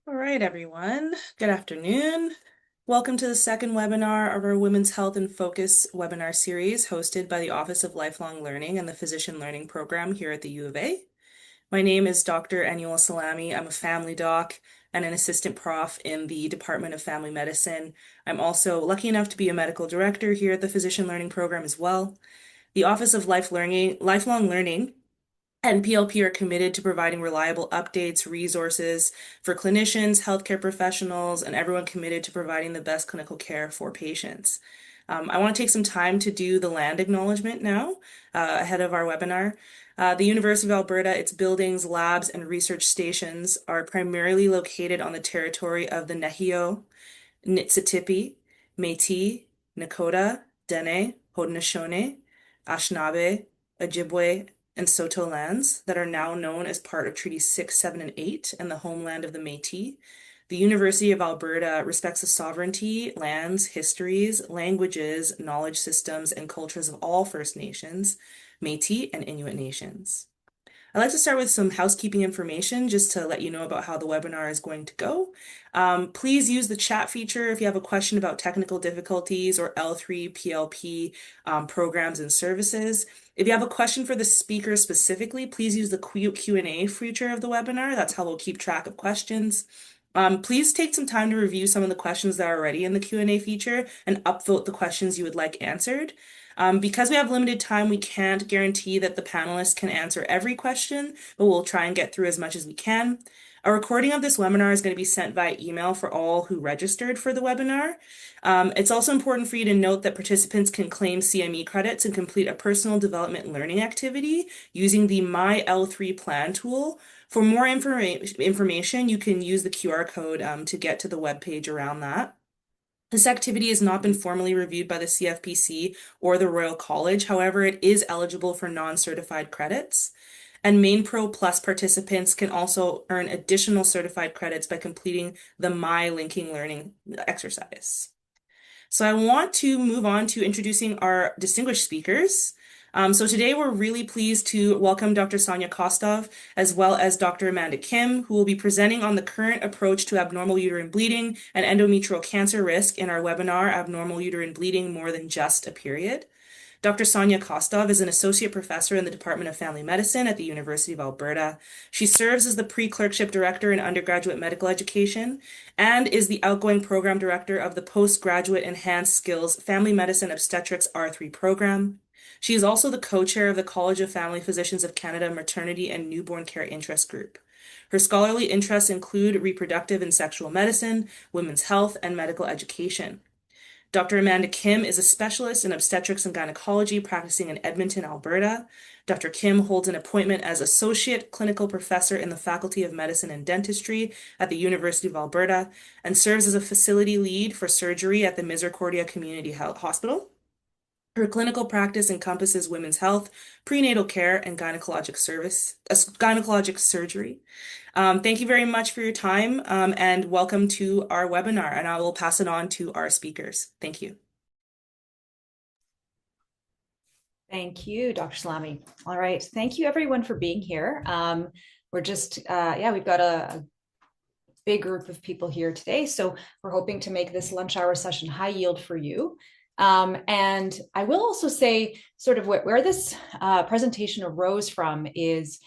All right, everyone. Good afternoon. Welcome to the second webinar of our Women's Health in Focus webinar series hosted by the Office of Lifelong Learning and the Physician Learning Program here at the U of A. My name is Dr. Anula Salami. I'm a family doc and an assistant prof in the Department of Family Medicine. I'm also lucky enough to be a medical director here at the Physician Learning Program as well. The Office of Lifelong Learning and PLP are committed to providing reliable updates, resources for clinicians, healthcare professionals, and everyone committed to providing the best clinical care for patients. I want to take some time to do the land acknowledgement now, ahead of our webinar. The University of Alberta, its buildings, labs, and research stations are primarily located on the territory of the Nehio, Niitsitapi, Métis, Nakota, Dene, Haudenosaunee, Anishinaabe, Ojibwe, and Saulteaux lands that are now known as part of Treaties 6, 7, and 8 and the homeland of the Métis. The University of Alberta respects the sovereignty, lands, histories, languages, knowledge systems, and cultures of all First Nations, Métis, and Inuit nations. I'd like to start with some housekeeping information just to let you know about how the webinar is going to go. Please use the chat feature if you have a question about technical difficulties or L3 PLP programs and services. If you have a question for the speaker specifically, please use the Q&A feature of the webinar. That's how we'll keep track of questions. Please take some time to review some of the questions that are already in the Q&A feature and upvote the questions you would like answered. Because we have limited time, we can't guarantee that the panelists can answer every question, but we'll try and get through as much as we can. A recording of this webinar is going to be sent via email for all who registered for the webinar. It's also important for you to note that participants can claim CME credits and complete a personal development learning activity using the My L3 Plan tool. For more information, you can use the QR code to get to the webpage around that. This activity has not been formally reviewed by the CFPC or the Royal College. However, it is eligible for non-certified credits. And MainPro Plus participants can also earn additional certified credits by completing the My Linking Learning exercise. So I want to move on to introducing our distinguished speakers. So today we're really pleased to welcome Dr. Sanja Kostov, as well as Dr. Amanda Kim, who will be presenting on the current approach to abnormal uterine bleeding and endometrial cancer risk in our webinar, Abnormal Uterine Bleeding More Than Just a Period. Dr. Sanja Kostov is an associate professor in the Department of Family Medicine at the University of Alberta. She serves as the pre-clerkship director in undergraduate medical education and is the outgoing program director of the postgraduate enhanced skills family medicine obstetrics R3 program. She is also the co-chair of the College of Family Physicians of Canada Maternity and Newborn Care Interest Group. Her scholarly interests include reproductive and sexual medicine, women's health, and medical education. Dr. Amanda Kim is a specialist in obstetrics and gynecology practicing in Edmonton, Alberta. Dr. Kim holds an appointment as Associate Clinical Professor in the Faculty of Medicine and Dentistry at the University of Alberta and serves as a facility lead for surgery at the Misericordia Community Hospital. Her clinical practice encompasses women's health, prenatal care, and gynecologic surgery. Thank you very much for your time, and welcome to our webinar, and I will pass it on to our speakers. Thank you. Thank you, Dr. Salami. All right, thank you everyone for being here. We're just, we've got a big group of people here today, so we're hoping to make this lunch hour session high yield for you. And I will also say sort of where this presentation arose from is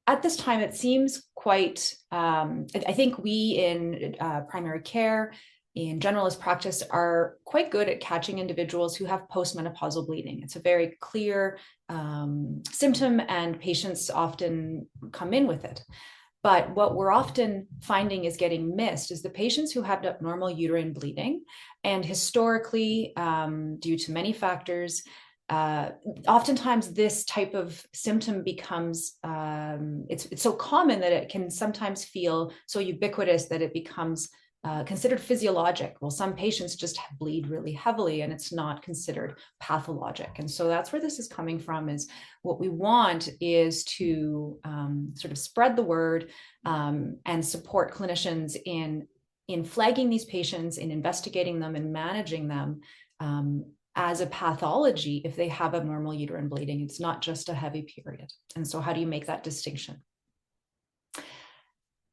at this time, it seems quite, I think we in primary care, in generalist practice, are quite good at catching individuals who have postmenopausal bleeding. It's a very clear symptom and patients often come in with it. But what we're often finding is getting missed is the patients who have abnormal uterine bleeding. And historically, due to many factors, oftentimes this type of symptom becomes, it's so common that it can sometimes feel so ubiquitous that it becomes considered physiologic. Well, some patients just bleed really heavily and it's not considered pathologic. And so that's where this is coming from, is what we want is to sort of spread the word and support clinicians in flagging these patients, in investigating them and managing them as a pathology if they have abnormal uterine bleeding. It's not just a heavy period. And so how do you make that distinction?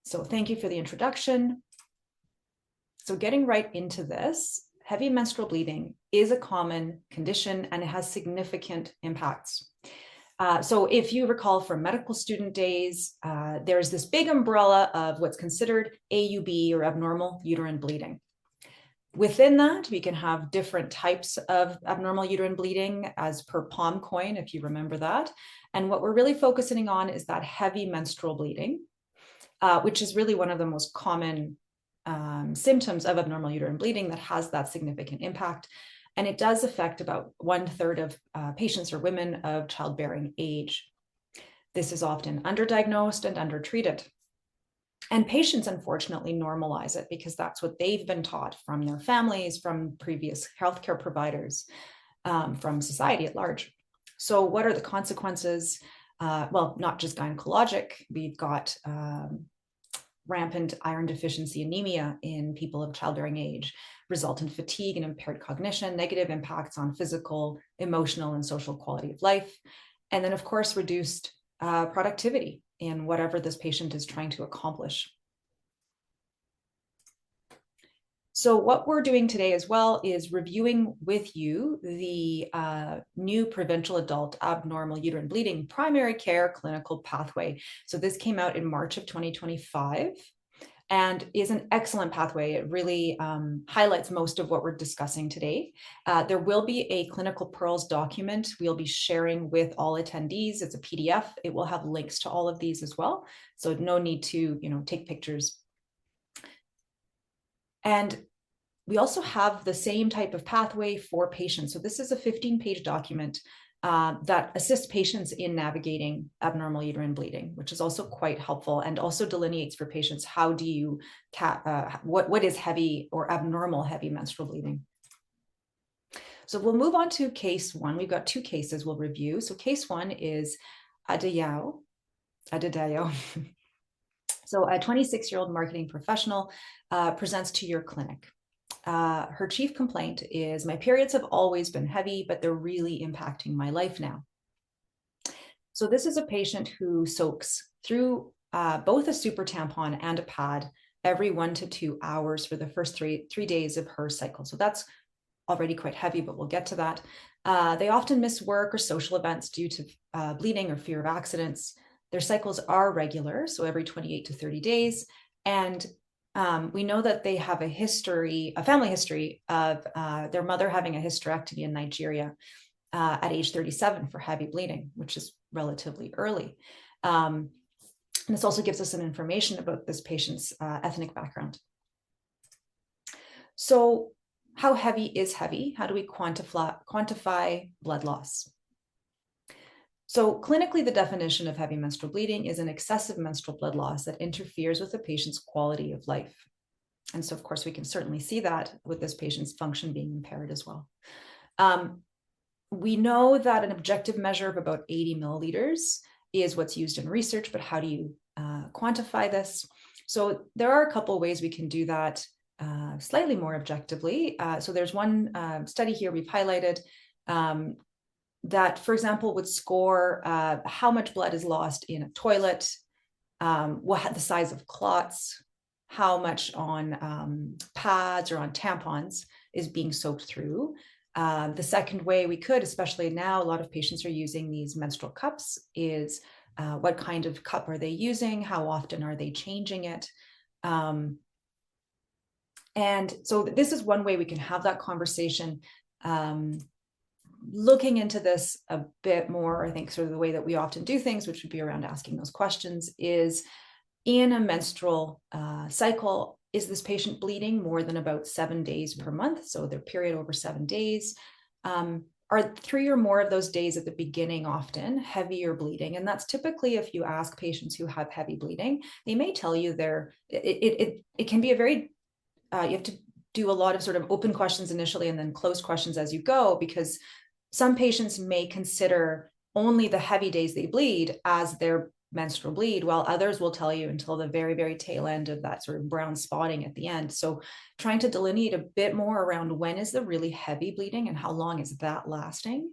So thank you for the introduction. So getting right into this, heavy menstrual bleeding is a common condition and it has significant impacts. So if you recall from medical student days, there's this big umbrella of what's considered AUB, or abnormal uterine bleeding. Within that, we can have different types of abnormal uterine bleeding as per palm coin, if you remember that. And what we're really focusing on is that heavy menstrual bleeding, which is really one of the most common symptoms of abnormal uterine bleeding that has that significant impact. And it does affect about 1/3 of patients or women of childbearing age. This is often underdiagnosed and undertreated. And patients, unfortunately, normalize it because that's what they've been taught from their families, from previous healthcare providers, from society at large. So what are the consequences? Well, not just gynecologic. We've got rampant iron deficiency anemia in people of childbearing age, resultant fatigue and impaired cognition, negative impacts on physical, emotional, and social quality of life. And then, of course, reduced productivity in whatever this patient is trying to accomplish. So what we're doing today as well is reviewing with you the new provincial adult abnormal uterine bleeding primary care clinical pathway. So this came out in March of 2025 and is an excellent pathway. It really highlights most of what we're discussing today. There will be a clinical pearls document we'll be sharing with all attendees. It's a PDF. It will have links to all of these as well. So no need to, take pictures. And we also have the same type of pathway for patients. So this is a 15-page document that assists patients in navigating abnormal uterine bleeding, which is also quite helpful and also delineates for patients how do you, what is heavy or abnormal heavy menstrual bleeding. So we'll move on to case one. We've got two cases we'll review. So case one is Adedayo. So a 26-year-old marketing professional presents to your clinic. Her chief complaint is, my periods have always been heavy, but they're really impacting my life now. So this is a patient who soaks through both a super tampon and a pad every 1 to 2 hours for the first three days of her cycle. So that's already quite heavy, but we'll get to that. They often miss work or social events due to bleeding or fear of accidents. Their cycles are regular, so every 28 to 30 days. And we know that they have a family history of their mother having a hysterectomy in Nigeria at age 37 for heavy bleeding, which is relatively early. And this also gives us some information about this patient's ethnic background. So how heavy is heavy? How do we quantify blood loss? So clinically, the definition of heavy menstrual bleeding is an excessive menstrual blood loss that interferes with the patient's quality of life. And so, of course, we can certainly see that with this patient's function being impaired as well. We know that an objective measure of about 80 milliliters is what's used in research, but how do you quantify this? So there are a couple of ways we can do that slightly more objectively. So there's one study here we've highlighted that, for example, would score how much blood is lost in a toilet, the size of clots, how much on pads or on tampons is being soaked through. The second way we could, especially now, a lot of patients are using these menstrual cups, is what kind of cup are they using? How often are they changing it? And so this is one way we can have that conversation. Looking into this a bit more, I think sort of the way that we often do things, which would be around asking those questions, is in a menstrual cycle, is this patient bleeding more than about 7 days per month? So their period over 7 days. Are 3 or more of those days at the beginning often heavier bleeding? And that's typically, if you ask patients who have heavy bleeding, they may tell you it can be a very, you have to do a lot of sort of open questions initially and then closed questions as you go, because some patients may consider only the heavy days they bleed as their menstrual bleed, while others will tell you until the very, very tail end of that sort of brown spotting at the end. So trying to delineate a bit more around when is the really heavy bleeding and how long is that lasting.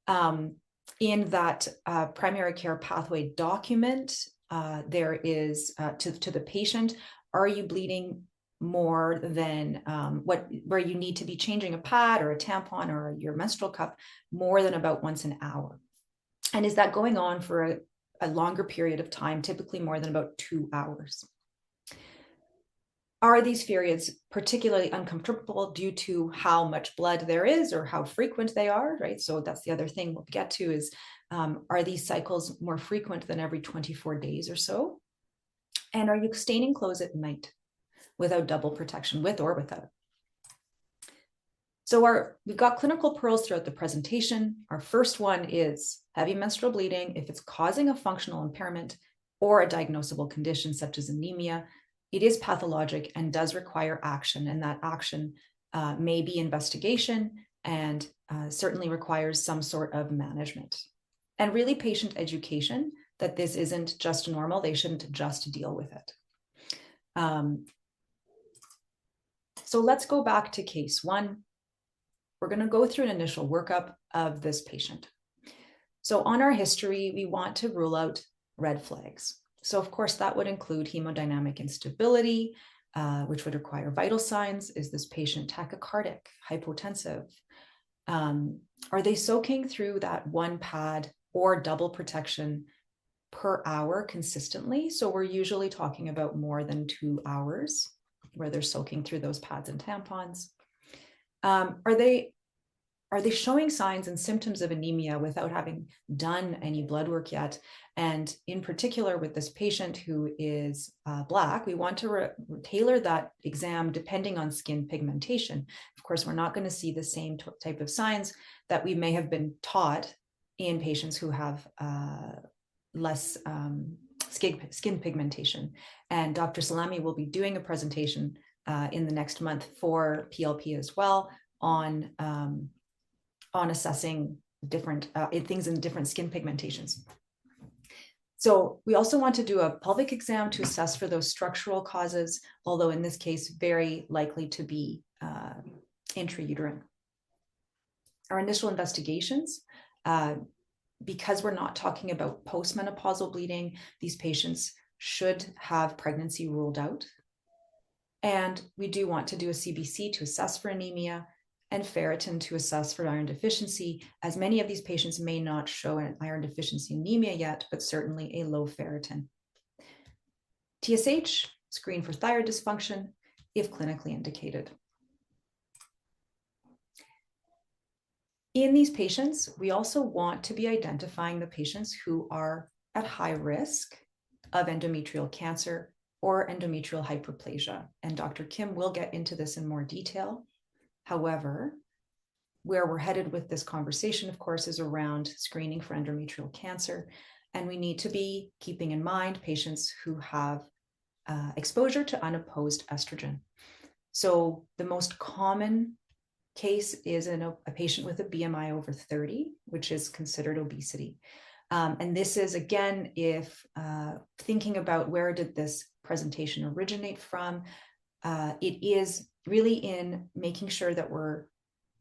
In that primary care pathway document, there is to the patient, are you bleeding more than where you need to be changing a pad or a tampon or your menstrual cup more than about once an hour? And is that going on for a longer period of time, typically more than about 2 hours? Are these periods particularly uncomfortable due to how much blood there is or how frequent they are, right? So that's the other thing we'll get to is, are these cycles more frequent than every 24 days or so? And are you staining clothes at night without double protection, with or without? So we've got clinical pearls throughout the presentation. Our first one is heavy menstrual bleeding. If it's causing a functional impairment or a diagnosable condition such as anemia, it is pathologic and does require action. And that action may be investigation and certainly requires some sort of management. And really patient education that this isn't just normal. They shouldn't just deal with it. So let's go back to case one. We're going to go through an initial workup of this patient. So on our history, we want to rule out red flags. So of course, that would include hemodynamic instability, which would require vital signs. Is this patient tachycardic, hypotensive? Are they soaking through that one pad or double protection per hour consistently? So we're usually talking about more than 2 hours where they're soaking through those pads and tampons. Are they showing signs and symptoms of anemia without having done any blood work yet? And in particular with this patient who is Black, we want to tailor that exam depending on skin pigmentation. Of course, we're not going to see the same type of signs that we may have been taught in patients who have less skin pigmentation. And Dr. Salami will be doing a presentation in the next month for PLP as well on assessing different things in different skin pigmentations. So we also want to do a pelvic exam to assess for those structural causes, although in this case, very likely to be intrauterine. Our initial investigations, because we're not talking about postmenopausal bleeding, these patients should have pregnancy ruled out. And we do want to do a CBC to assess for anemia and ferritin to assess for iron deficiency, as many of these patients may not show an iron deficiency anemia yet, but certainly a low ferritin. TSH, screen for thyroid dysfunction if clinically indicated. In these patients, we also want to be identifying the patients who are at high risk of endometrial cancer or endometrial hyperplasia. And Dr. Kim will get into this in more detail. However, where we're headed with this conversation, of course, is around screening for endometrial cancer. And we need to be keeping in mind patients who have exposure to unopposed estrogen. So the most common case is in a patient with a BMI over 30, which is considered obesity. And this is, again, if thinking about where did this presentation originate from, it is really in making sure that we're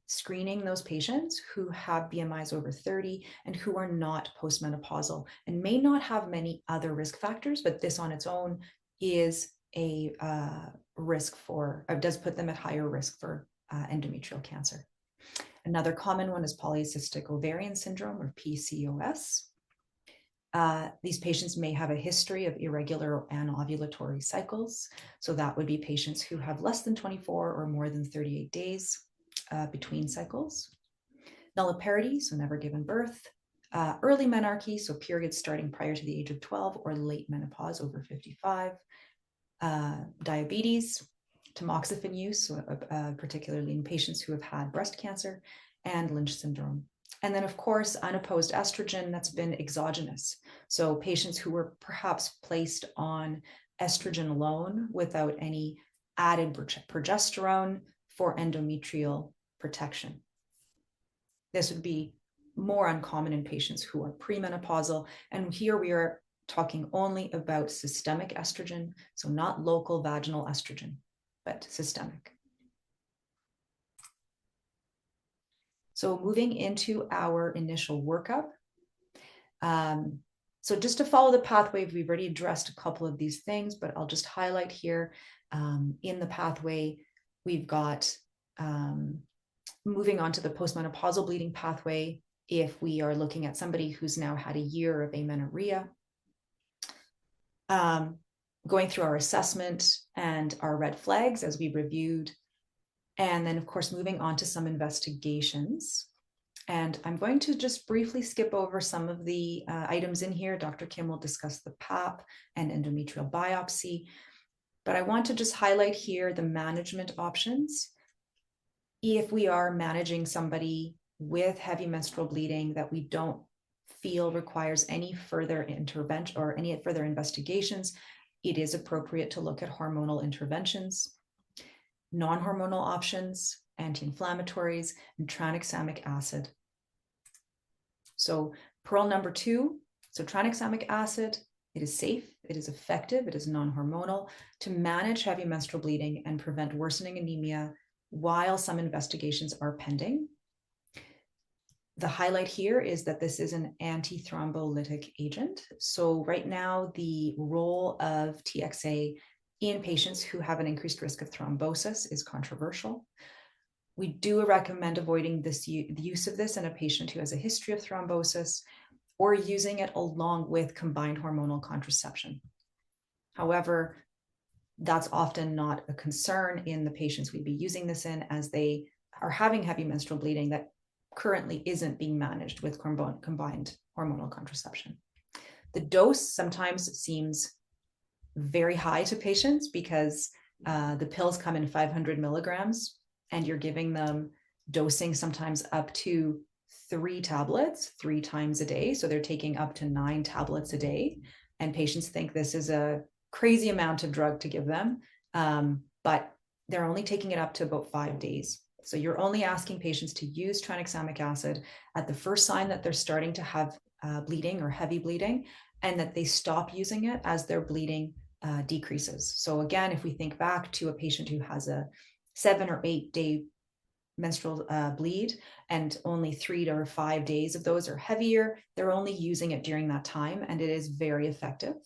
screening those patients who have BMIs over 30 and who are not postmenopausal and may not have many other risk factors, but this on its own is a risk for, does put them at higher risk for endometrial cancer. Another common one is polycystic ovarian syndrome, or PCOS. These patients may have a history of irregular anovulatory cycles. So that would be patients who have less than 24 or more than 38 days between cycles. Nulliparity, so never given birth. Early menarche, so periods starting prior to the age of 12, or late menopause over 55. Diabetes, tamoxifen use, particularly in patients who have had breast cancer, and Lynch syndrome. And then, of course, unopposed estrogen that's been exogenous. So patients who were perhaps placed on estrogen alone without any added progesterone for endometrial protection. This would be more uncommon in patients who are premenopausal. And here we are talking only about systemic estrogen, so not local vaginal estrogen, but systemic. So moving into our initial workup, So just to follow the pathway, we've already addressed a couple of these things, but I'll just highlight here in the pathway, we've got moving on to the postmenopausal bleeding pathway. If we are looking at somebody who's now had a year of amenorrhea, going through our assessment and our red flags as we reviewed, and then of course moving on to some investigations. And I'm going to just briefly skip over some of the items in here. Dr. Kim will discuss the PAP and endometrial biopsy, but I want to just highlight here the management options. If we are managing somebody with heavy menstrual bleeding that we don't feel requires any further intervention or any further investigations, it is appropriate to look at hormonal interventions, non-hormonal options, anti-inflammatories, and tranexamic acid. So pearl number 2, so tranexamic acid, it is safe, it is effective, it is non-hormonal to manage heavy menstrual bleeding and prevent worsening anemia while some investigations are pending. The highlight here is that this is an antithrombolytic agent. So right now, the role of TXA in patients who have an increased risk of thrombosis is controversial. We do recommend avoiding the use of this in a patient who has a history of thrombosis or using it along with combined hormonal contraception. However, that's often not a concern in the patients we'd be using this in, as they are having heavy menstrual bleeding that currently isn't being managed with combined hormonal contraception. The dose sometimes seems very high to patients because the pills come in 500 milligrams and you're giving them dosing sometimes up to 3 tablets 3 times a day. So they're taking up to 9 tablets a day. And patients think this is a crazy amount of drug to give them, but they're only taking it up to about 5 days. So you're only asking patients to use tranexamic acid at the first sign that they're starting to have bleeding or heavy bleeding, and that they stop using it as their bleeding decreases. So again, if we think back to a patient who has a 7 or 8 day menstrual bleed and only 3 to 5 days of those are heavier, they're only using it during that time, and it is very effective.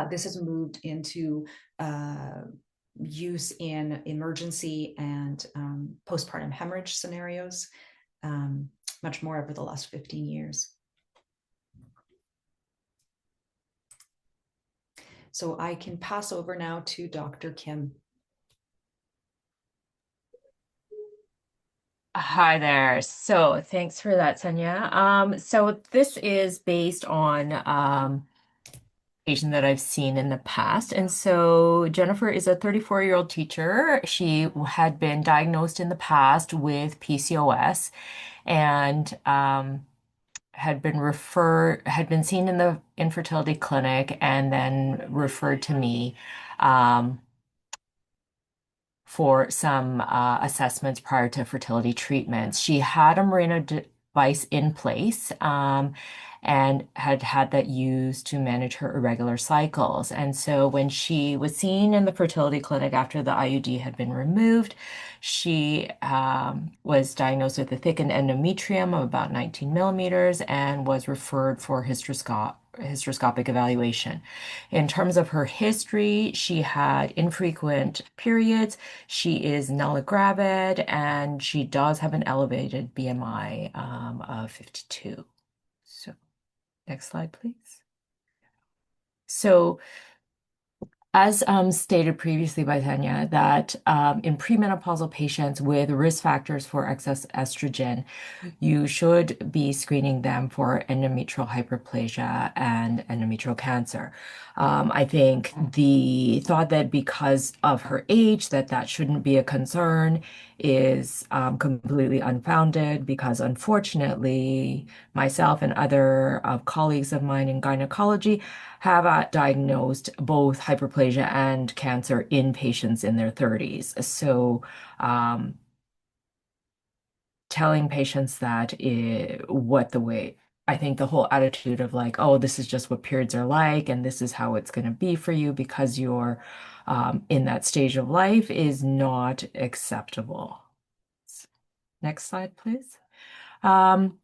This has moved into use in emergency and postpartum hemorrhage scenarios, much more over the last 15 years. So I can pass over now to Dr. Kim. Hi there. So thanks for that, Sanja. So this is based on patient that I've seen in the past. And so Jennifer is a 34-year-old teacher. She had been diagnosed in the past with PCOS and had been seen in the infertility clinic and then referred to me. For some assessments prior to fertility treatments. She had a Mirena device in place and had had that used to manage her irregular cycles. And so when she was seen in the fertility clinic after the IUD had been removed, she was diagnosed with a thickened endometrium of about 19 millimeters and was referred for hysteroscopic evaluation. In terms of her history, she had infrequent periods. She is nulligravid and she does have an elevated BMI of 52. So, next slide, please. So, as stated previously by Tanya, that in premenopausal patients with risk factors for excess estrogen, you should be screening them for endometrial hyperplasia and endometrial cancer. I think the thought that because of her age that shouldn't be a concern is completely unfounded, because unfortunately myself and other colleagues of mine in gynecology have diagnosed both hyperplasia and cancer in patients in their 30s. So telling patients that I think the whole attitude of like, oh, this is just what periods are like, and this is how it's going to be for you because you're in that stage of life is not acceptable. Next slide, please. And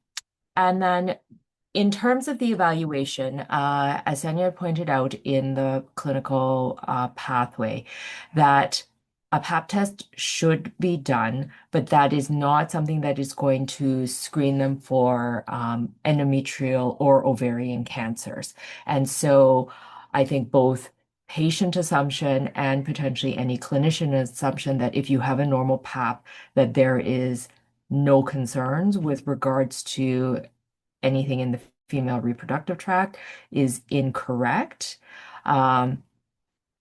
then In terms of the evaluation, as Sanya pointed out in the clinical pathway, that a pap test should be done, but that is not something that is going to screen them for endometrial or ovarian cancers. And so I think both patient assumption and potentially any clinician assumption that if you have a normal pap, that there is no concerns with regards to anything in the female reproductive tract is incorrect. Um,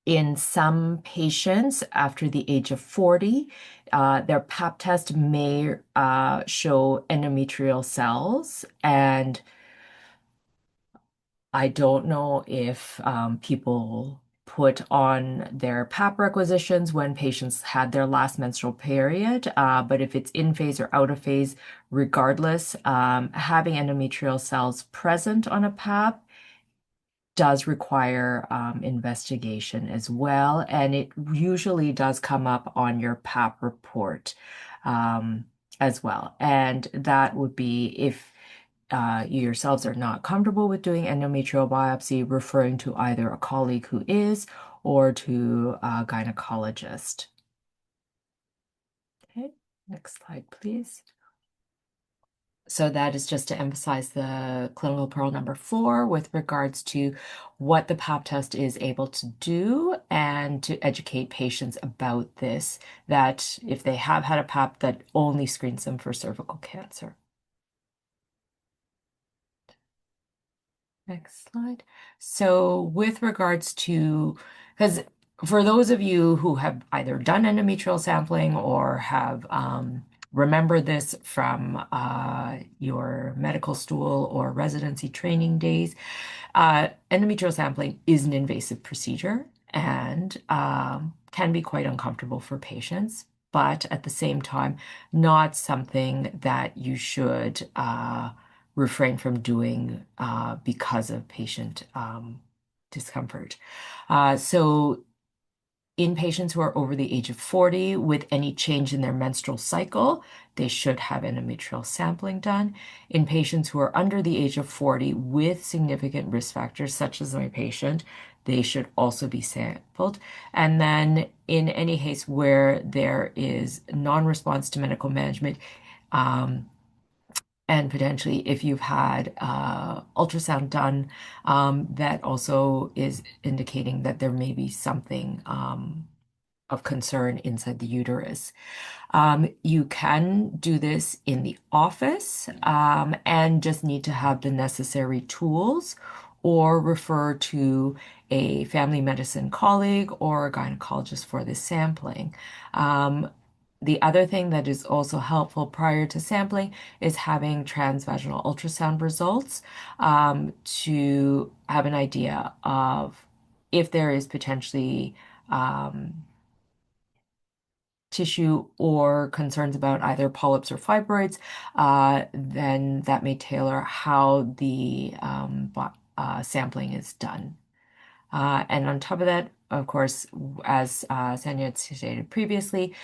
in some patients after the age of 40, their pap test may show endometrial cells. And I don't know if people put on their pap requisitions when patients had their last menstrual period, but if it's in phase or out of phase, regardless, having endometrial cells present on a pap does require investigation as well, and it usually does come up on your PAP report um, as well. And that would be if you yourselves are not comfortable with doing endometrial biopsy, referring to either a colleague who is or to a gynecologist. Okay, next slide, please. So that is just to emphasize the clinical pearl number 4 with regards to what the pap test is able to do and to educate patients about this, that if they have had a pap, that only screens them for cervical cancer. Next slide. So with regards to, because for those of you who have either done endometrial sampling or have remember this from your medical stool or residency training days, endometrial sampling is an invasive procedure and can be quite uncomfortable for patients, but at the same time, not something that you should refrain from doing because of patient discomfort. So in patients who are over the age of 40 with any change in their menstrual cycle, they should have endometrial sampling done. In patients who are under the age of 40 with significant risk factors, such as my patient, they should also be sampled. And then in any case where there is non-response to medical management, and potentially if you've had ultrasound done, that also is indicating that there may be something of concern inside the uterus. You can do this in the office and just need to have the necessary tools or refer to a family medicine colleague or a gynecologist for this sampling. The other thing that is also helpful prior to sampling is having transvaginal ultrasound results to have an idea of if there is potentially tissue or concerns about either polyps or fibroids, then that may tailor how the sampling is done. And on top of that, of course, as Sanya had stated previously,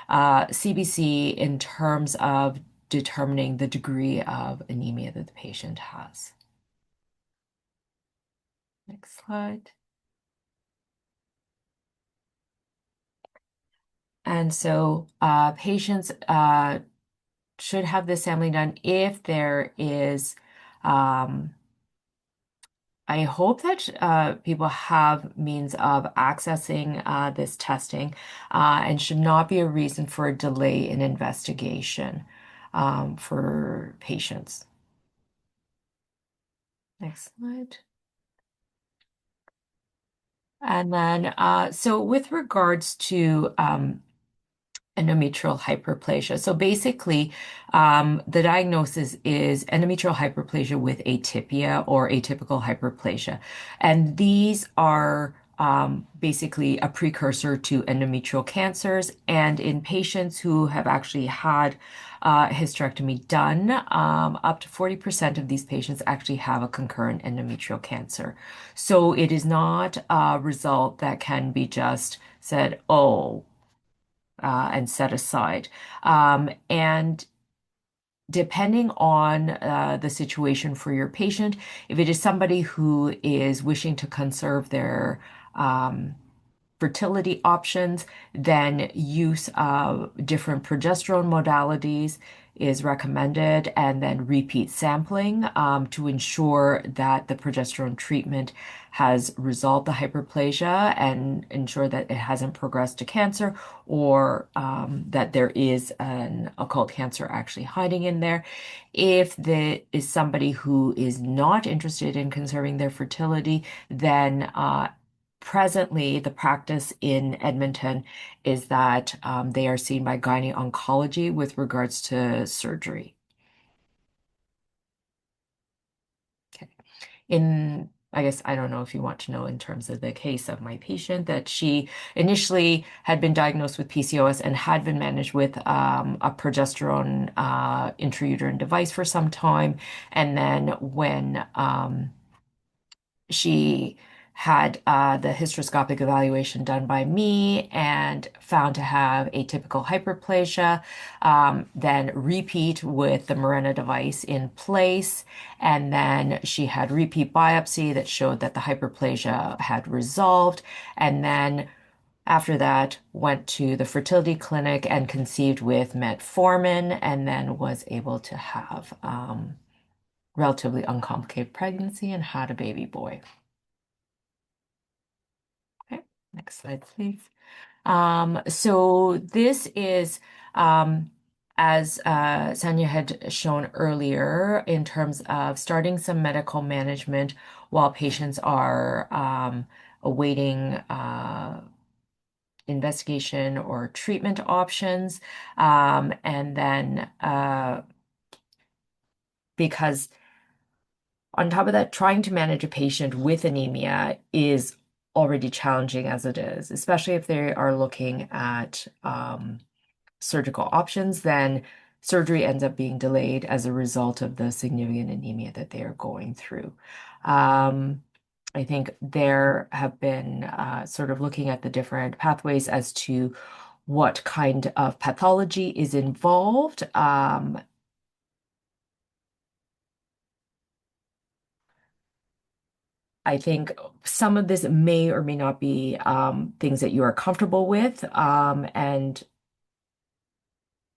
CBC in terms of determining the degree of anemia that the patient has. Next slide. And so patients should have this sampling done if there is, I hope that people have means of accessing this testing and should not be a reason for a delay in investigation for patients. Next slide. And then, so with regards to endometrial hyperplasia. So basically, the diagnosis is endometrial hyperplasia with atypia or atypical hyperplasia. And these are basically a precursor to endometrial cancers. And in patients who have actually had hysterectomy done, up to 40% of these patients actually have a concurrent endometrial cancer. So it is not a result that can be just said, oh, and set aside. And depending on the situation for your patient, if it is somebody who is wishing to conserve their fertility options, then use of different progesterone modalities is recommended, and then repeat sampling to ensure that the progesterone treatment has resolved the hyperplasia and ensure that it hasn't progressed to cancer, or that there is an occult cancer actually hiding in there. If there is somebody who is not interested in conserving their fertility, then presently, the practice in Edmonton is that they are seen by gynae-oncology with regards to surgery. Okay. I guess I don't know if you want to know in terms of the case of my patient, that she initially had been diagnosed with PCOS and had been managed with a progesterone intrauterine device for some time. And then when she had the hysteroscopic evaluation done by me and found to have atypical hyperplasia, then repeat with the Mirena device in place. And then she had repeat biopsy that showed that the hyperplasia had resolved. And then after that, went to the fertility clinic and conceived with metformin, and then was able to have relatively uncomplicated pregnancy and had a baby boy. Okay, next slide, please. So this is, as Sanja had shown earlier, in terms of starting some medical management while patients are awaiting investigation or treatment options. And then because on top of that, trying to manage a patient with anemia is already challenging as it is, especially if they are looking at surgical options, then surgery ends up being delayed as a result of the significant anemia that they are going through. I think there have been sort of looking at the different pathways as to what kind of pathology is involved. I think some of this may or may not be things that you are comfortable with, and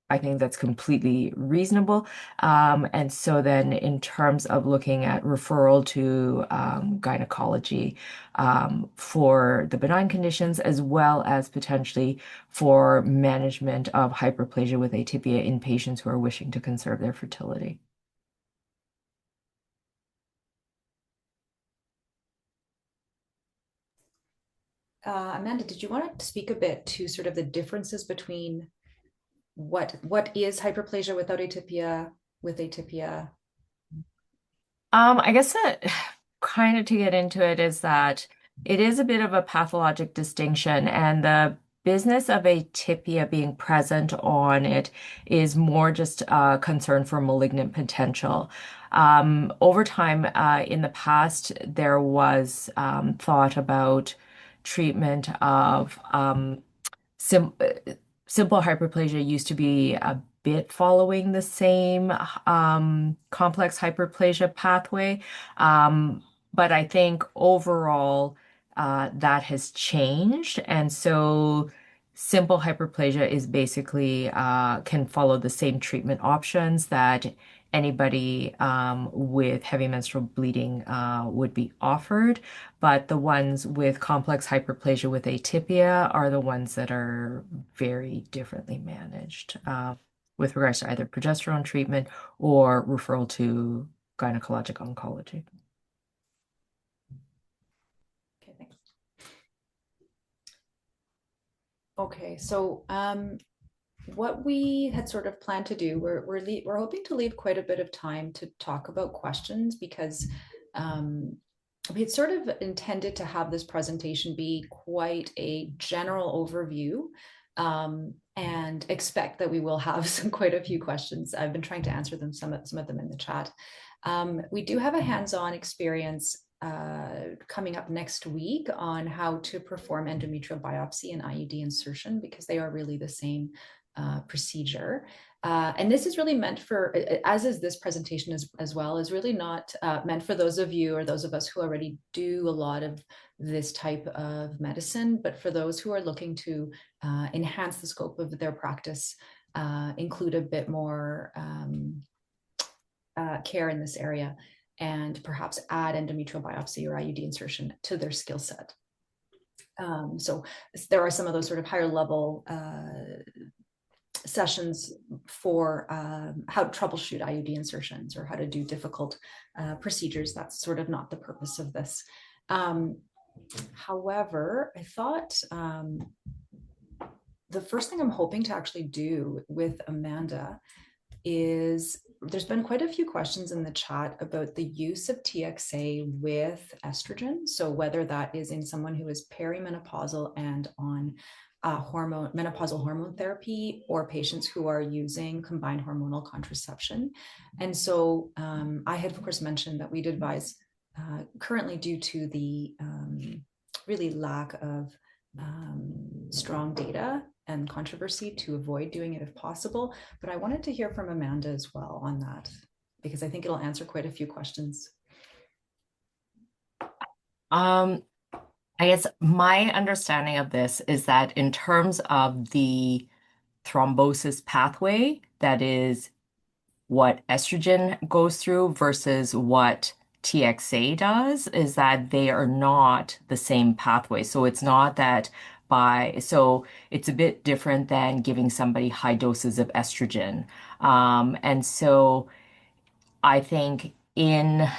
I think that's completely reasonable. And so then in terms of looking at referral to gynecology for the benign conditions, as well as potentially for management of hyperplasia with atypia in patients who are wishing to conserve their fertility. Amanda, did you want to speak a bit to sort of the differences between what is hyperplasia without atypia, with atypia? I guess that kind of to get into it is that it is a bit of a pathologic distinction, and the business of atypia being present on it is more just a concern for malignant potential. Over time, in the past, there was thought about treatment of sim simple hyperplasia used to be a bit following the same complex hyperplasia pathway. But I think overall that has changed. And so simple hyperplasia is basically can follow the same treatment options that anybody with heavy menstrual bleeding would be offered. But the ones with complex hyperplasia with atypia are the ones that are very differently managed with regards to either progesterone treatment or referral to gynecologic oncology. Okay, thanks. Okay, so what we had sort of planned to do, we're hoping to leave quite a bit of time to talk about questions, because we had sort of intended to have this presentation be quite a general overview, and expect that we will have quite a few questions. I've been trying to answer them, some of them in the chat. We do have a hands-on experience coming up next week on how to perform endometrial biopsy and IUD insertion, because they are really the same procedure. And this is really meant for, as is this presentation as well, is really not meant for those of you or those of us who already do a lot of this type of medicine, but for those who are looking to enhance the scope of their practice, include a bit more care in this area, and perhaps add endometrial biopsy or IUD insertion to their skill set. So there are some of those sort of higher level sessions for how to troubleshoot IUD insertions or how to do difficult procedures. That's sort of not the purpose of this. However, I thought the first thing I'm hoping to actually do with Amanda is, there's been quite a few questions in the chat about the use of TXA with estrogen. So whether that is in someone who is perimenopausal and on menopausal hormone therapy, or patients who are using combined hormonal contraception. And so I had, of course, mentioned that we'd advise currently, due to the really lack of strong data and controversy, to avoid doing it if possible. But I wanted to hear from Amanda as well on that, because I think it'll answer quite a few questions. I guess my understanding of this is that in terms of the thrombosis pathway, that is what estrogen goes through versus what TXA does, is that they are not the same pathway. So it's not that so it's a bit different than giving somebody high doses of estrogen. And so I think in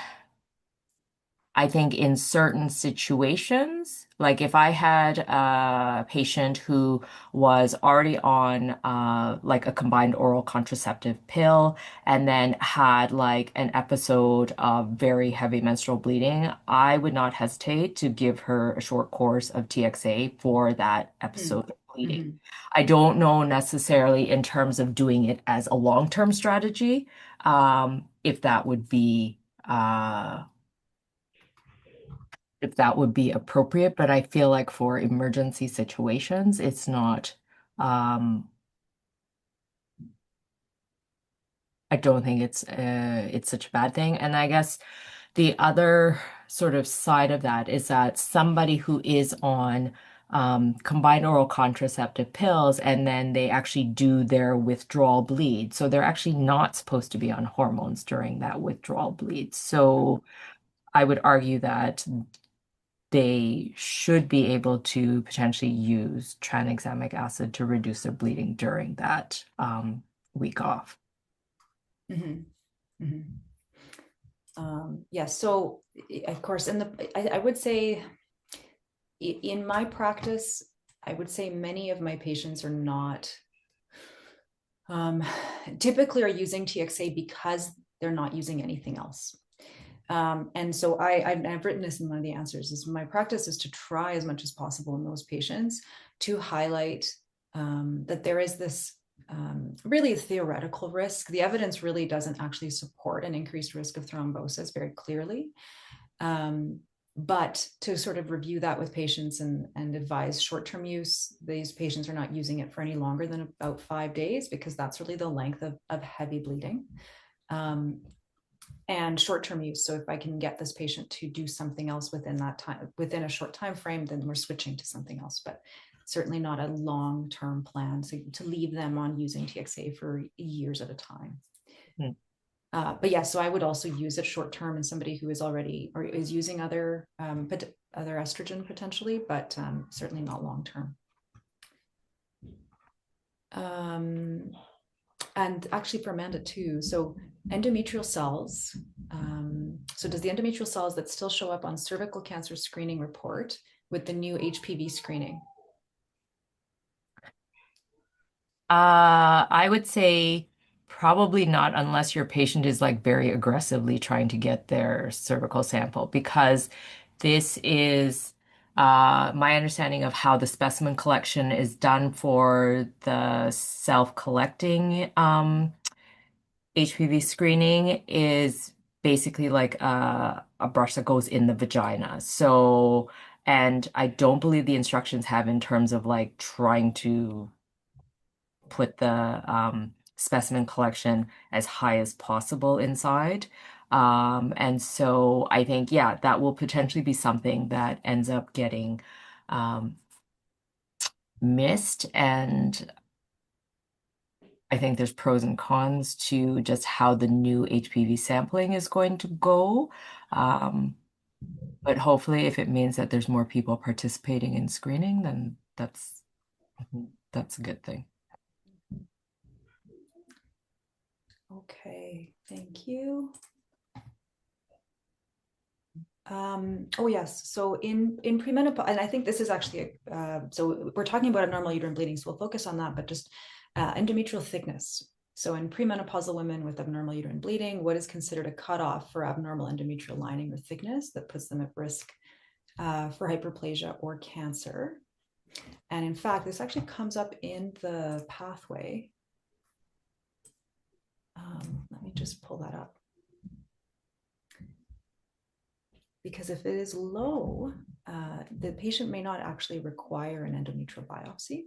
I think in certain situations, like if I had a patient who was already on like a combined oral contraceptive pill and then had like an episode of very heavy menstrual bleeding, I would not hesitate to give her a short course of TXA for that episode of bleeding. Mm-hmm. I don't know necessarily in terms of doing it as a long-term strategy, if that would be appropriate, but I feel like for emergency situations, it's not, um, I don't think it's such a bad thing. And I guess the other sort of side of that is that somebody who is on combined oral contraceptive pills and then they actually do their withdrawal bleed. So they're actually not supposed to be on hormones during that withdrawal bleed. So I would argue that they should be able to potentially use tranexamic acid to reduce their bleeding during that week off. Mm-hmm. Mm-hmm. Yeah, so of course, I would say in my practice, I would say many of my patients are not typically are using TXA because they're not using anything else. And so I've written this in one of the answers, is my practice is to try as much as possible in those patients to highlight that there is this really theoretical risk. The evidence really doesn't actually support an increased risk of thrombosis very clearly. But to sort of review that with patients and advise short-term use, these patients are not using it for any longer than about 5 days, because that's really the length of heavy bleeding. And short-term use. So if I can get this patient to do something else within that time, within a short time frame, then we're switching to something else, but certainly not a long-term plan. So to leave them on using TXA for years at a time. Mm. But yeah, so I would also use it short-term in somebody who is already or is using other estrogen potentially, but certainly not long-term. And actually for Amanda too, so endometrial cells. So does the endometrial cells that still show up on cervical cancer screening report with the new HPV screening? I would say probably not unless your patient is like very aggressively trying to get their cervical sample, because this is my understanding of how the specimen collection is done for the self-collecting HPV screening is basically like a brush that goes in the vagina. So, and I don't believe the instructions have in terms of like trying to put the specimen collection as high as possible inside. And so I think, yeah, that will potentially be something that ends up getting um, missed. And I think there's pros and cons to just how the new HPV sampling is going to go. Um, but hopefully, if it means that there's more people participating in screening, then that's a good thing. Okay, thank you. Oh yes, so in premenopause, and I think this is actually so we're talking about abnormal uterine bleeding, so we'll focus on that, but just endometrial thickness. So in premenopausal women with abnormal uterine bleeding, what is considered a cutoff for abnormal endometrial lining or thickness that puts them at risk for hyperplasia or cancer? And in fact, this actually comes up in the pathway. Let me just pull that up. Because if it is low, the patient may not actually require an endometrial biopsy.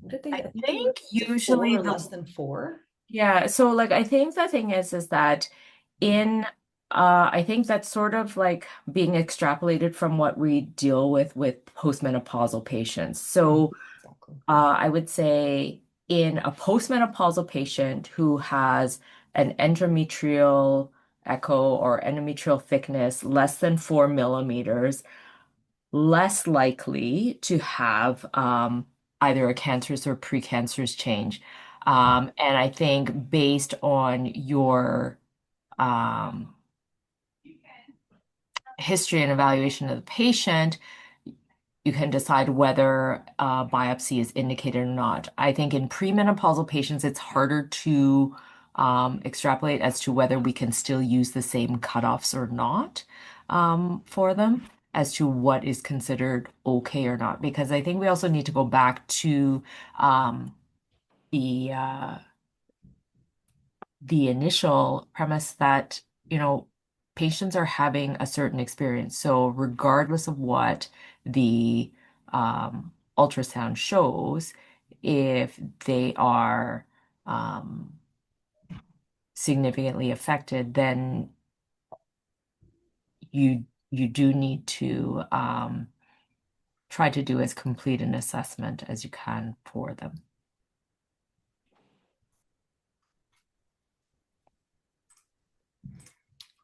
What did they? I I think they were think four usually or less than four. yeah, so like I think the thing is that in I think that's sort of like being extrapolated from what we deal with postmenopausal patients. So Exactly. I would say in a postmenopausal patient who has an endometrial echo or endometrial thickness less than 4 millimeters, less likely to have either a cancerous or precancerous change. And I think based on your um, history and evaluation of the patient, you can decide whether biopsy is indicated or not. I think in premenopausal patients, it's harder to extrapolate as to whether we can still use the same cutoffs or not for them as to what is considered okay or not. Because I think we also need to go back to um, the the initial premise that, patients are having a certain experience. So regardless of what the ultrasound shows, if they are um, significantly affected, then you do need to try to do as complete an assessment as you can for them.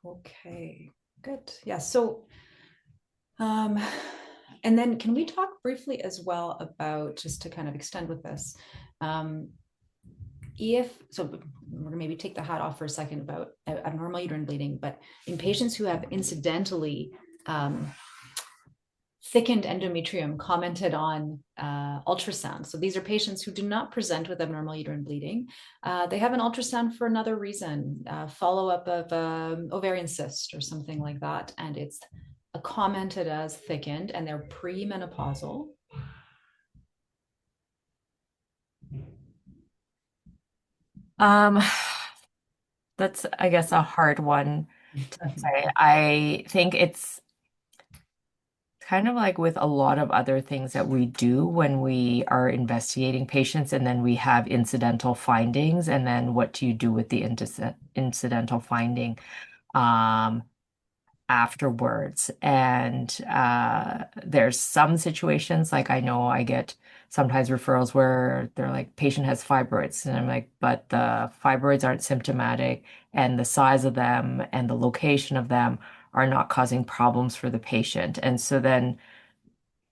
Okay, good. Yeah. So, um, and then can we talk briefly as well about, just to kind of extend with this, um, if so, we're gonna maybe take the hat off for a second about abnormal uterine bleeding, but in patients who have incidentally thickened endometrium commented on ultrasound. So these are patients who do not present with abnormal uterine bleeding. They have an ultrasound for another reason, follow-up of ovarian cyst or something like that, and it's commented as thickened, and they're premenopausal. Um, that's, I guess, a hard one to say. I think it's kind of like with a lot of other things that we do when we are investigating patients, and then we have incidental findings, and then what do you do with the incidental finding um, afterwards? And there's some situations, like I know I get sometimes referrals where they're like, patient has fibroids, and I'm like, but the fibroids aren't symptomatic, and the size of them and the location of them are not causing problems for the patient. And so then,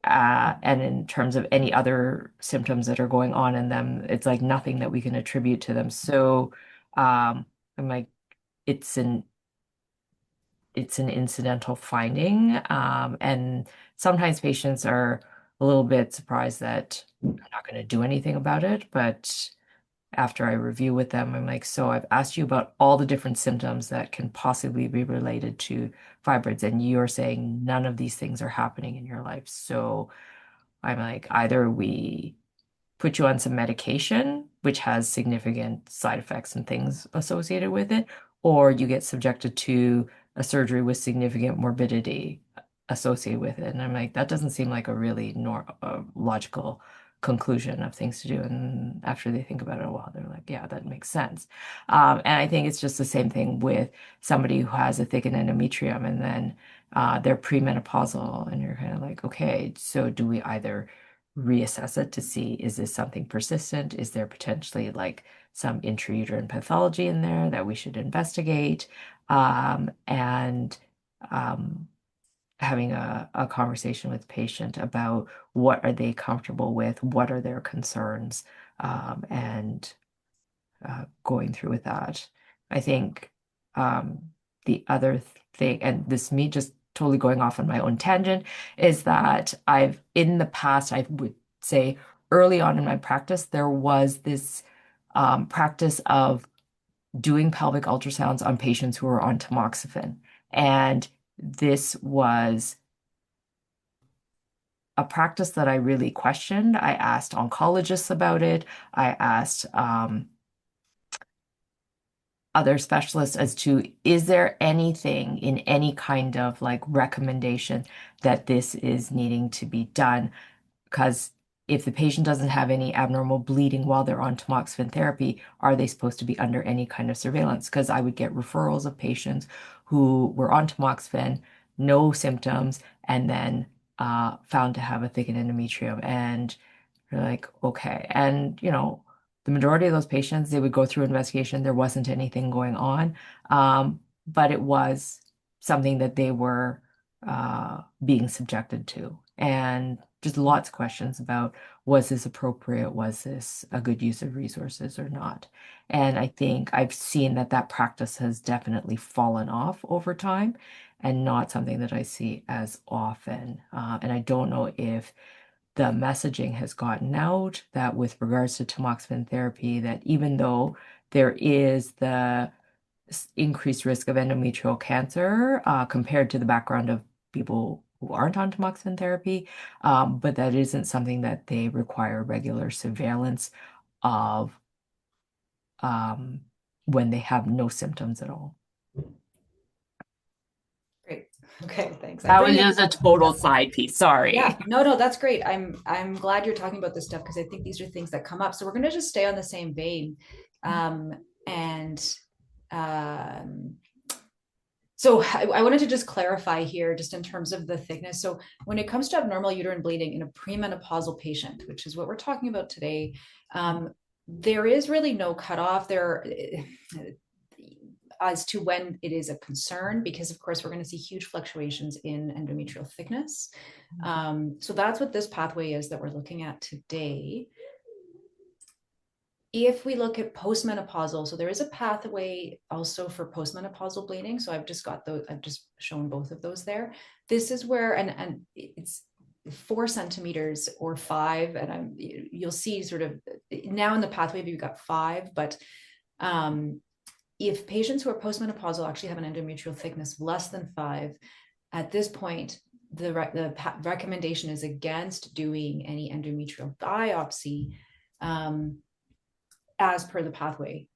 and in terms of any other symptoms that are going on in them, it's like nothing that we can attribute to them. So I'm like, it's an it's an incidental finding. And sometimes patients are a little bit surprised that I'm not going to do anything about it. But after I review with them, I'm like, so I've asked you about all the different symptoms that can possibly be related to fibroids, and you're saying none of these things are happening in your life. So I'm like, either we put you on some medication, which has significant side effects and things associated with it, or you get subjected to a surgery with significant morbidity associated with it. And I'm like, that doesn't seem like a really logical conclusion of things to do. And after they think about it a while, they're like, yeah, that makes sense. And I think it's just the same thing with somebody who has a thickened endometrium and then they're premenopausal, and you're kind of like, okay, so do we either reassess it to see, is this something persistent? Is there potentially like some intrauterine pathology in there that we should investigate? And having a conversation with the patient about what are they comfortable with, what are their concerns, and going through with that. I think the other thing, and this me just totally going off on my own tangent, is that in the past, I would say early on in my practice, there was this practice of doing pelvic ultrasounds on patients who were on tamoxifen. And this was a practice that I really questioned. I asked oncologists about it. I asked other specialists as to, is there anything in any kind of like recommendation that this is needing to be done? Because if the patient doesn't have any abnormal bleeding while they're on tamoxifen therapy, are they supposed to be under any kind of surveillance? Because I would get referrals of patients who were on tamoxifen, no symptoms, and then found to have a thickened endometrium. And you're like, okay. And, the majority of those patients, they would go through investigation. There wasn't anything going on. But it was something that they were being subjected to. And just lots of questions about, was this appropriate? Was this a good use of resources or not? And I think I've seen that practice has definitely fallen off over time and not something that I see as often. And I don't know if the messaging has gotten out that with regards to tamoxifen therapy, that even though there is the increased risk of endometrial cancer compared to the background of people who aren't on tamoxifen therapy, but that isn't something that they require regular surveillance of um, when they have no symptoms at all. Great. Okay, thanks. That was just a total side piece. Sorry. Yeah, no, that's great. I'm glad you're talking about this stuff because I think these are things that come up. So we're going to just stay on the same vein. And so I wanted to just clarify here, just in terms of the thickness. So when it comes to abnormal uterine bleeding in a premenopausal patient, which is what we're talking about today, there is really no cutoff there as to when it is a concern, because of course we're going to see huge fluctuations in endometrial thickness. So that's what this pathway is that we're looking at today. If we look at postmenopausal, so there is a pathway also for postmenopausal bleeding. So I've just shown both of those there. This is where, and it's 4 centimeters or 5, and you'll see sort of now in the pathway you've got 5, but if patients who are postmenopausal actually have an endometrial thickness of less than 5, at this point, the recommendation is against doing any endometrial biopsy as per the pathway.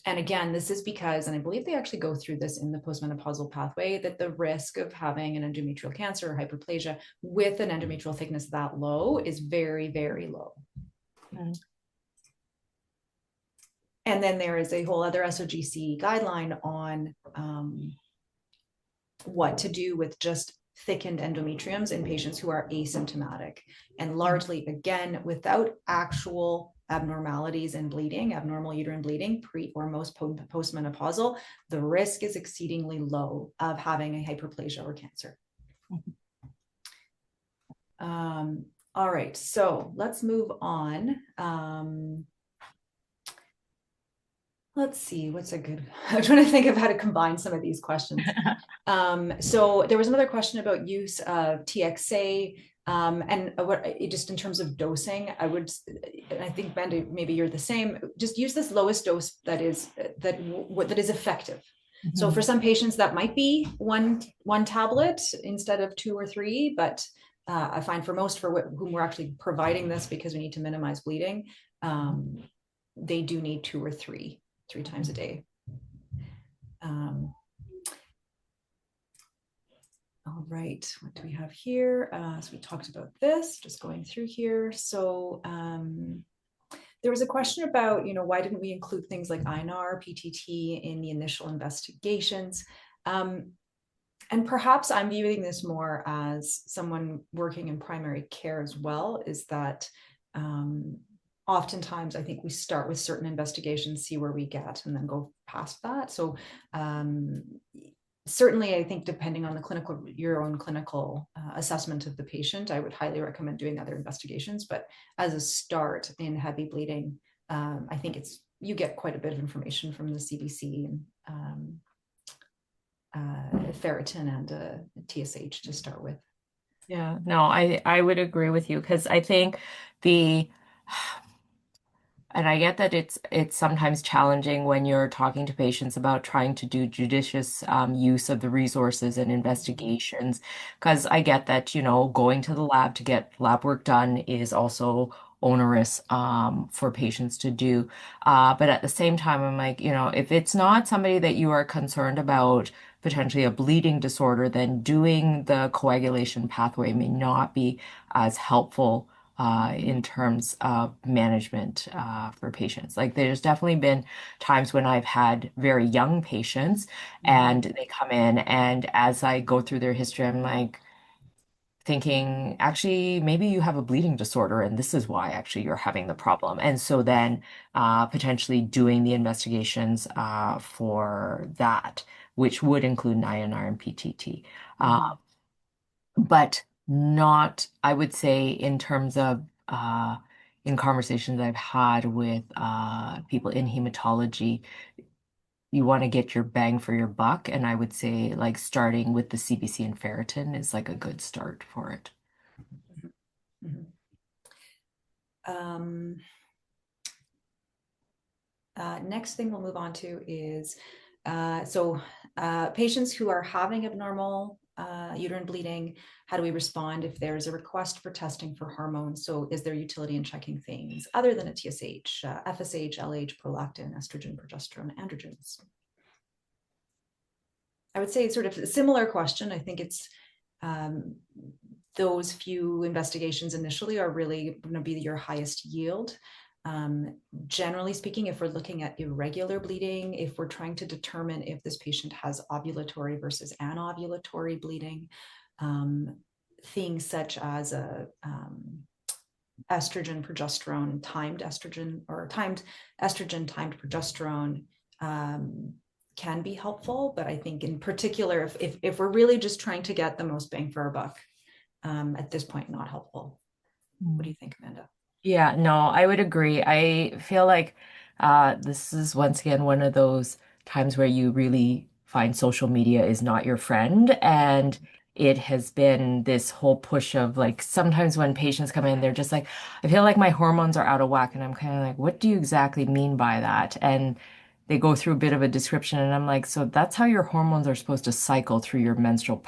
And again, this is because, and I believe they actually go through this in the postmenopausal pathway, that the risk of having an endometrial cancer or hyperplasia with an endometrial thickness that low is very, very low. And then there is a whole other SOGC guideline on what to do with just thickened endometriums in patients who are asymptomatic, and largely, again, without actual abnormalities in bleeding, abnormal uterine bleeding, pre or most postmenopausal, the risk is exceedingly low of having a hyperplasia or cancer. All right, so let's move on. Let's see, what's a good, I'm trying to think of how to combine some of these questions. So there was another question about use of TXA, and just in terms of dosing, I think Bendy, maybe you're the same, just use this lowest dose that is effective. So for some patients that might be one tablet instead of 2 or 3, but I find for most whom we're actually providing this because we need to minimize bleeding, they do need 2 or 3 times a day. I'll right, what do we have here? So we talked about this, just going through here. So there was a question about, why didn't we include things like INR, PTT in the initial investigations? And perhaps I'm viewing this more as someone working in primary care as well, is that oftentimes I think we start with certain investigations, see where we get, and then go past that. So certainly I think depending on your own clinical assessment of the patient, I would highly recommend doing other investigations. But as a start in heavy bleeding, I think you get quite a bit of information from the CBC and ferritin and TSH to start with. Yeah, no, I would agree with you because I think the and I get that it's sometimes challenging when you're talking to patients about trying to do judicious use of the resources and investigations. Because I get that, going to the lab to get lab work done is also onerous for patients to do. But at the same time, I'm like, if it's not somebody that you are concerned about potentially a bleeding disorder, then doing the coagulation pathway may not be as helpful in terms of management for patients. Like there's definitely been times when I've had very young patients and they come in, and as I go through their history, I'm like thinking, actually, maybe you have a bleeding disorder and this is why actually you're having the problem. And so then potentially doing the investigations for that, which would include an INR and PTT. But not, I would say, in terms of in conversations I've had with people in hematology, you want to get your bang for your buck, and I would say like starting with the CBC and ferritin is like a good start for it. Mm-hmm. Next thing we'll move on to is patients who are having abnormal uterine bleeding, how do we respond if there's a request for testing for hormones? So is there utility in checking things other than a TSH, FSH, LH, prolactin, estrogen, progesterone, androgens? I would say it's sort of a similar question. I think it's those few investigations initially are really going to be your highest yield. Generally speaking, if we're looking at irregular bleeding, if we're trying to determine if this patient has ovulatory versus anovulatory bleeding, things such as estrogen, progesterone, timed estrogen, or timed estrogen, timed progesterone can be helpful. But I think in particular, if we're really just trying to get the most bang for our buck, at this point, not helpful. What do you think, Amanda? Yeah, no, I would agree. I feel like this is once again one of those times where you really find social media is not your friend. And it has been this whole push of like sometimes when patients come in, they're just like, I feel like my hormones are out of whack. And I'm kind of like, what do you exactly mean by that? And they go through a bit of a description, and I'm like, so that's how your hormones are supposed to cycle through your menstrual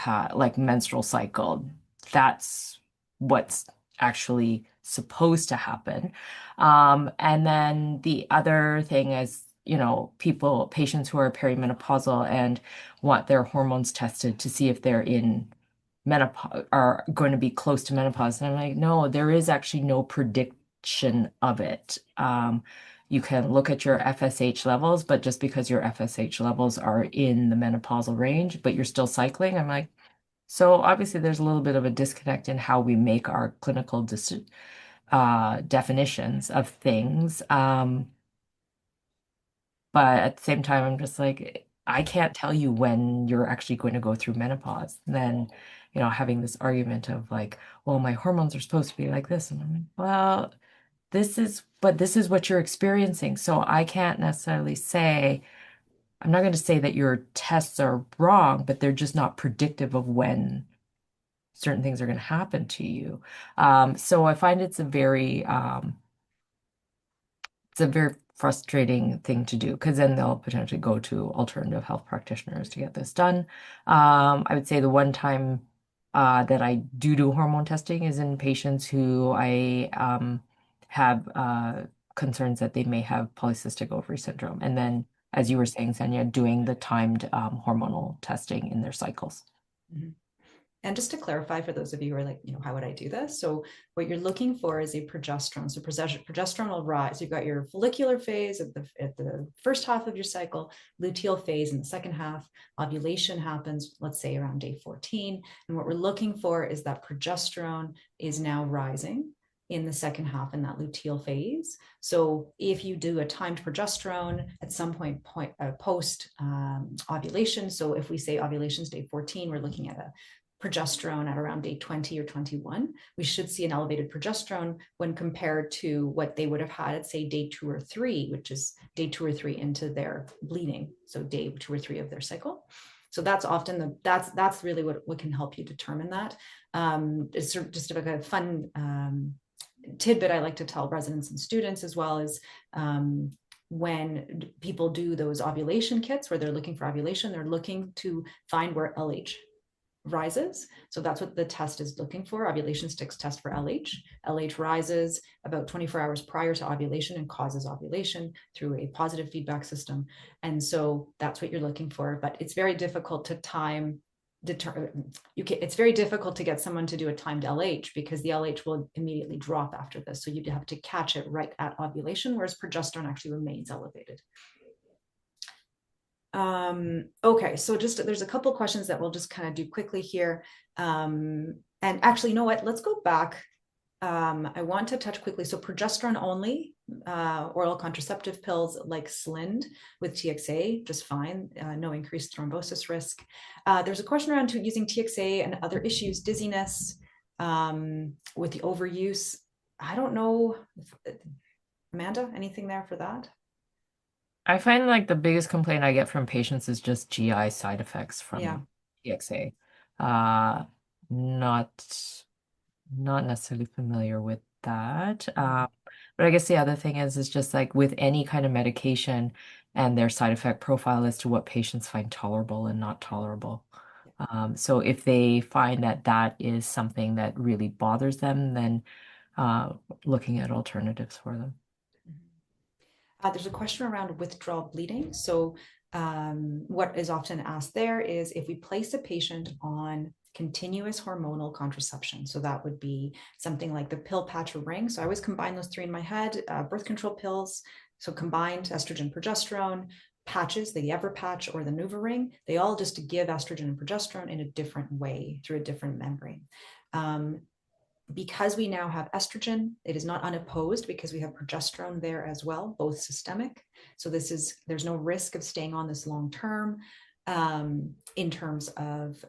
cycle. That's what's actually supposed to happen. And then the other thing is, patients who are perimenopausal and want their hormones tested to see if they're in menopause are going to be close to menopause. And I'm like, no, there is actually no prediction of it. You can look at your FSH levels, but just because your FSH levels are in the menopausal range, but you're still cycling, I'm like, so obviously there's a little bit of a disconnect in how we make our clinical definitions of things. But at the same time, I'm just like, I can't tell you when you're actually going to go through menopause. Then, having this argument of like, well, my hormones are supposed to be like this. And I'm like, well, this is what you're experiencing. So I can't necessarily say, I'm not going to say that your tests are wrong, but they're just not predictive of when certain things are going to happen to you. So I find it's a very frustrating thing to do because then they'll potentially go to alternative health practitioners to get this done. I would say the one time that I do hormone testing is in patients who I have concerns that they may have polycystic ovary syndrome. And then, as you were saying, Sanya, doing the timed hormonal testing in their cycles. Mhm. And just to clarify for those of you who are like, how would I do this? So what you're looking for is a progesterone. So progesterone will rise. You've got your follicular phase at the first half of your cycle, luteal phase in the second half. Ovulation happens, let's say around day 14. And what we're looking for is that progesterone is now rising in the second half in that luteal phase. So if you do a timed progesterone at some point post ovulation, so if we say ovulation is day 14, we're looking at a progesterone at around day 20 or 21, we should see an elevated progesterone when compared to what they would have had at, say, day 2 or 3, which is day 2 or 3 into their bleeding, so day 2 or 3 of their cycle. So that's often that's really what can help you determine that. It's sort of just like a fun tidbit I like to tell residents and students as well is when people do those ovulation kits where they're looking for ovulation, they're looking to find where LH rises. So that's what the test is looking for. Ovulation sticks test for LH. LH rises about 24 hours prior to ovulation and causes ovulation through a positive feedback system. And so that's what you're looking for. But it's very difficult to time it's very difficult to get someone to do a timed LH because the LH will immediately drop after this. So you'd have to catch it right at ovulation, whereas progesterone actually remains elevated. Okay, so there's a couple questions that we'll just kind of do quickly here. And actually, you know what? Let's go back. I want to touch quickly. So progesterone only, oral contraceptive pills like Slind with TXA, just fine, no increased thrombosis risk. There's a question around using TXA and other issues, dizziness with the overuse. I don't know, Amanda, anything there for that? I find like the biggest complaint I get from patients is just GI side effects from TXA. Uh, not necessarily familiar with that. But I guess the other thing is just like with any kind of medication and their side effect profile as to what patients find tolerable and not tolerable. So if they find that that is something that really bothers them, then looking at alternatives for them. There's a question around withdrawal bleeding. So what is often asked there is if we place a patient on continuous hormonal contraception. So that would be something like the pill, patch, or ring. So I always combine those three in my head, birth control pills. So combined estrogen, progesterone, patches, the Ever patch or the NuvaRing, they all just give estrogen and progesterone in a different way through a different membrane. Because we now have estrogen, it is not unopposed because we have progesterone there as well, both systemic. So there's no risk of staying on this long term in terms of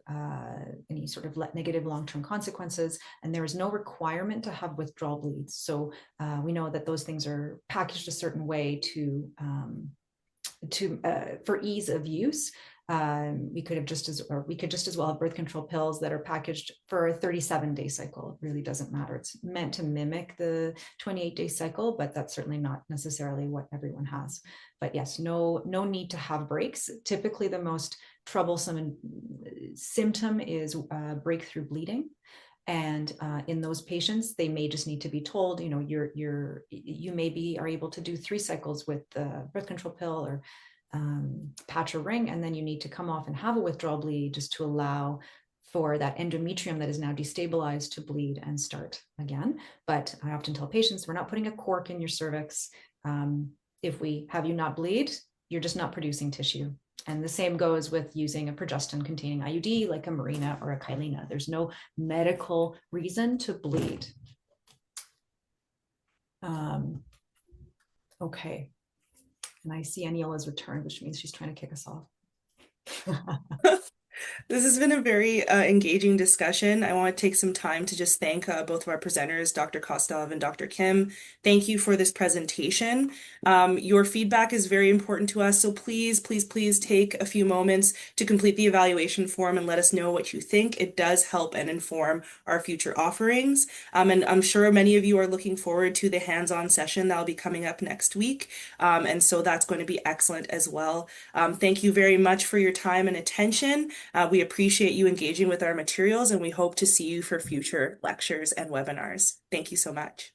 any sort of negative long-term consequences. And there is no requirement to have withdrawal bleeds. So we know that those things are packaged a certain way for ease of use. We could just as well have birth control pills that are packaged for a 37-day cycle. It really doesn't matter. It's meant to mimic the 28-day cycle, but that's certainly not necessarily what everyone has. But yes, no need to have breaks. Typically, the most troublesome symptom is breakthrough bleeding. And in those patients, they may just need to be told, you maybe are able to do 3 cycles with the birth control pill or patch or ring, and then you need to come off and have a withdrawal bleed just to allow for that endometrium that is now destabilized to bleed and start again. But I often tell patients, we're not putting a cork in your cervix. If we have you not bleed, you're just not producing tissue. And the same goes with using a progestin-containing IUD like a Mirena or a Kyleena. There's no medical reason to bleed. Okay. And I see Aniela's returned, which means she's trying to kick us off. This has been a very engaging discussion. I want to take some time to just thank both of our presenters, Dr. Kostov and Dr. Kim. Thank you for this presentation. Your feedback is very important to us, so please, please, please take a few moments to complete the evaluation form and let us know what you think. It does help and inform our future offerings. And I'm sure many of you are looking forward to the hands-on session that'll be coming up next week. And so that's going to be excellent as well. Thank you very much for your time and attention. We appreciate you engaging with our materials, and we hope to see you for future lectures and webinars. Thank you so much.